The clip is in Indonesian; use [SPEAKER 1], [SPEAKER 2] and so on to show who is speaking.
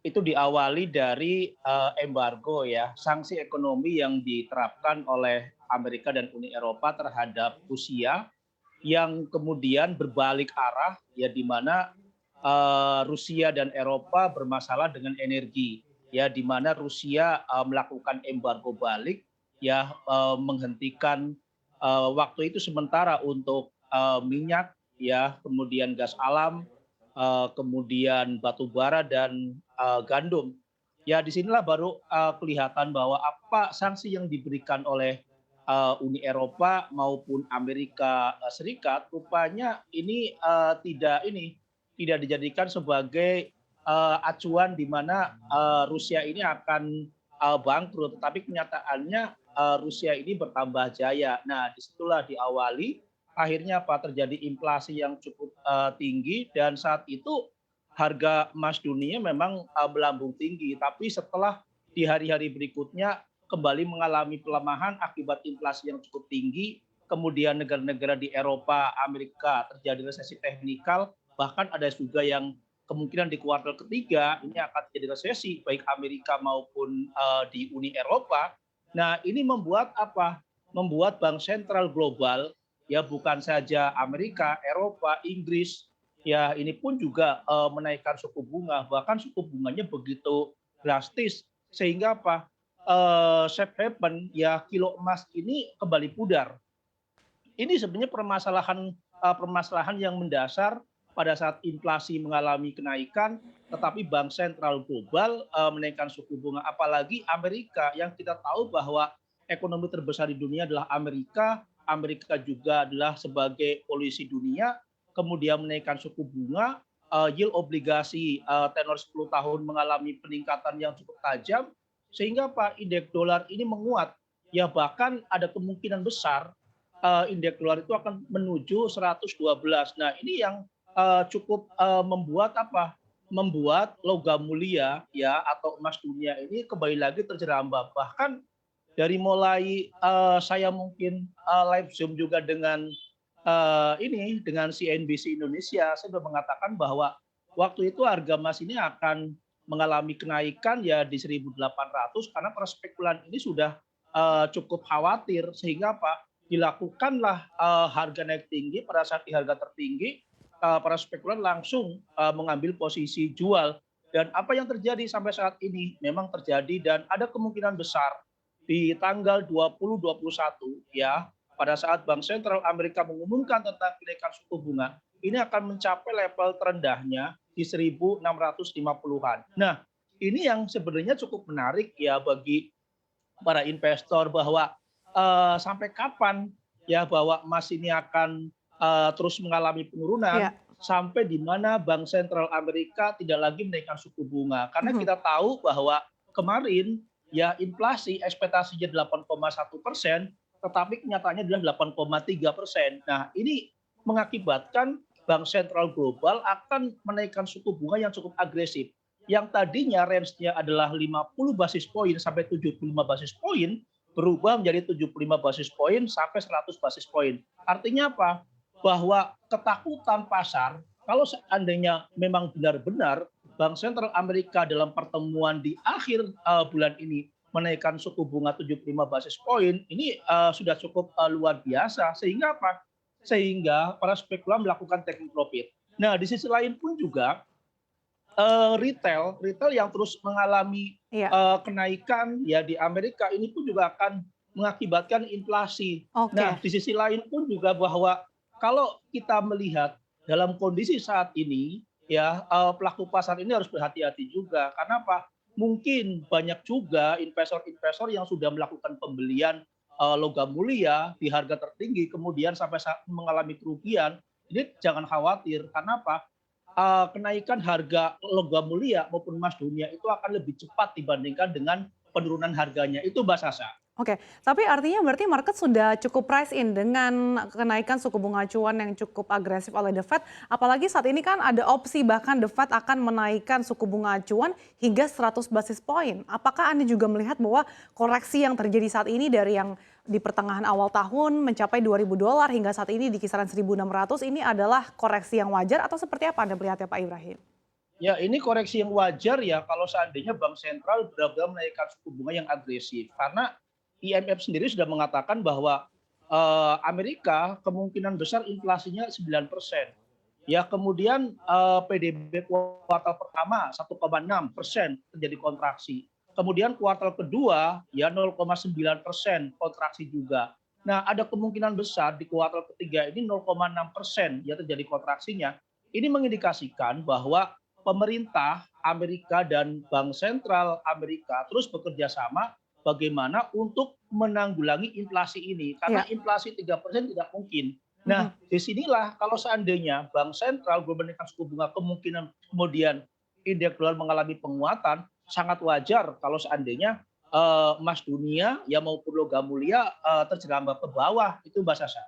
[SPEAKER 1] itu diawali dari embargo ya, sanksi ekonomi yang diterapkan oleh Amerika dan Uni Eropa terhadap Rusia yang kemudian berbalik arah ya di mana Rusia dan Eropa bermasalah dengan energi ya di mana Rusia melakukan embargo balik ya menghentikan waktu itu sementara untuk minyak ya kemudian gas alam kemudian batu bara dan gandum. Ya disinilah baru kelihatan bahwa apa sanksi yang diberikan oleh Uni Eropa maupun Amerika Serikat rupanya ini tidak dijadikan sebagai acuan di mana Rusia ini akan bangkrut, tetapi kenyataannya Rusia ini bertambah jaya. Nah, disitulah diawali akhirnya apa terjadi inflasi yang cukup tinggi dan saat itu harga emas dunia memang melambung tinggi, tapi setelah di hari-hari berikutnya kembali mengalami pelemahan akibat inflasi yang cukup tinggi, kemudian negara-negara di Eropa, Amerika terjadi resesi teknikal, bahkan ada juga yang kemungkinan di kuartal ketiga ini akan terjadi resesi baik Amerika maupun di Uni Eropa. Nah, ini membuat apa? Membuat bank sentral global ya bukan saja Amerika, Eropa, Inggris ya ini pun juga menaikkan suku bunga, bahkan suku bunganya begitu drastis sehingga apa? Safe haven ya kilo emas ini kembali pudar. Ini sebenarnya permasalahan yang mendasar pada saat inflasi mengalami kenaikan, tetapi bank sentral global menaikkan suku bunga. Apalagi Amerika yang kita tahu bahwa ekonomi terbesar di dunia adalah Amerika. Amerika juga adalah sebagai polisi dunia, kemudian menaikkan suku bunga, yield obligasi tenor 10 tahun mengalami peningkatan yang cukup tajam, sehingga Pak indeks dolar ini menguat. Ya bahkan ada kemungkinan besar indeks dolar itu akan menuju 112. Nah, ini yang cukup membuat apa? Membuat logam mulia ya atau emas dunia ini kembali lagi terjerambab. Bahkan dari mulai saya mungkin live Zoom juga dengan ini dengan CNBC Indonesia, saya sudah mengatakan bahwa waktu itu harga emas ini akan mengalami kenaikan ya di 1.800 karena para spekulan ini sudah cukup khawatir sehingga apa dilakukanlah harga naik tinggi pada saat di harga tertinggi para spekulan langsung mengambil posisi jual dan apa yang terjadi sampai saat ini memang terjadi dan ada kemungkinan besar di tanggal 2021 ya pada saat Bank Sentral Amerika mengumumkan tentang kenaikan suku bunga ini akan mencapai level terendahnya di 1.650-an. Nah, ini yang sebenarnya cukup menarik ya bagi para investor bahwa sampai kapan ya bahwa emas ini akan terus mengalami penurunan
[SPEAKER 2] Ya,
[SPEAKER 1] sampai di mana Bank Sentral Amerika tidak lagi menaikkan suku bunga. Karena
[SPEAKER 2] mhm.
[SPEAKER 1] kita tahu bahwa kemarin ya inflasi ekspektasinya 8,1%, tetapi kenyataannya adalah 8,3%. Nah, ini mengakibatkan Bank Sentral Global akan menaikkan suku bunga yang cukup agresif. Yang tadinya range-nya adalah 50 basis poin sampai 75 basis poin, berubah menjadi 75 basis poin sampai 100 basis poin. Artinya apa? Bahwa ketakutan pasar, kalau seandainya memang benar-benar Bank Sentral Amerika dalam pertemuan di akhir bulan ini menaikkan suku bunga 75 basis poin, ini sudah cukup luar biasa. Sehingga apa? Sehingga para spekulan melakukan taking profit. Nah, di sisi lain pun juga retail yang terus mengalami
[SPEAKER 2] Iya,
[SPEAKER 1] kenaikan ya di Amerika ini pun juga akan mengakibatkan inflasi. Nah,
[SPEAKER 2] oke.
[SPEAKER 1] di sisi lain pun juga bahwa kalau kita melihat dalam kondisi saat ini ya pelaku pasar ini harus berhati-hati juga. Karena apa? Mungkin banyak juga investor-investor yang sudah melakukan pembelian logam mulia di harga tertinggi kemudian sampai saat mengalami kerugian. Jadi jangan khawatir karena apa? Kenaikan harga logam mulia maupun emas dunia itu akan lebih cepat dibandingkan dengan penurunan harganya. Itu Mbak Sasa.
[SPEAKER 2] Oke, tapi artinya berarti market sudah cukup price in dengan kenaikan suku bunga acuan yang cukup agresif oleh The Fed, apalagi saat ini kan ada opsi bahkan The Fed akan menaikkan suku bunga acuan hingga 100 basis point. Apakah Anda juga melihat bahwa koreksi yang terjadi saat ini dari yang di pertengahan awal tahun mencapai $2.000 hingga saat ini di kisaran 1.600 ini adalah koreksi yang wajar atau seperti apa Anda melihatnya Pak Ibrahim?
[SPEAKER 1] Ya, ini koreksi yang wajar ya kalau seandainya bank sentral benar-benar menaikkan suku bunga yang agresif. Karena IMF sendiri sudah mengatakan bahwa Amerika kemungkinan besar inflasinya 9%. Ya, kemudian PDB kuartal pertama 1,6% terjadi kontraksi. Kemudian kuartal kedua ya 0,9% kontraksi juga. Nah, ada kemungkinan besar di kuartal ketiga ini 0,6% ya terjadi kontraksinya. Ini mengindikasikan bahwa pemerintah Amerika dan Bank Sentral Amerika terus bekerja sama bagaimana untuk menanggulangi inflasi ini. Karena
[SPEAKER 2] Ya.
[SPEAKER 1] inflasi 3% tidak mungkin.
[SPEAKER 2] Mhm.
[SPEAKER 1] Nah, disinilah kalau seandainya Bank Sentral menaikkan suku bunga kemungkinan kemudian indeks dolar mengalami penguatan, sangat wajar kalau seandainya emas dunia ya maupun logam mulia terjerambab ke bawah itu Mbak Sasa.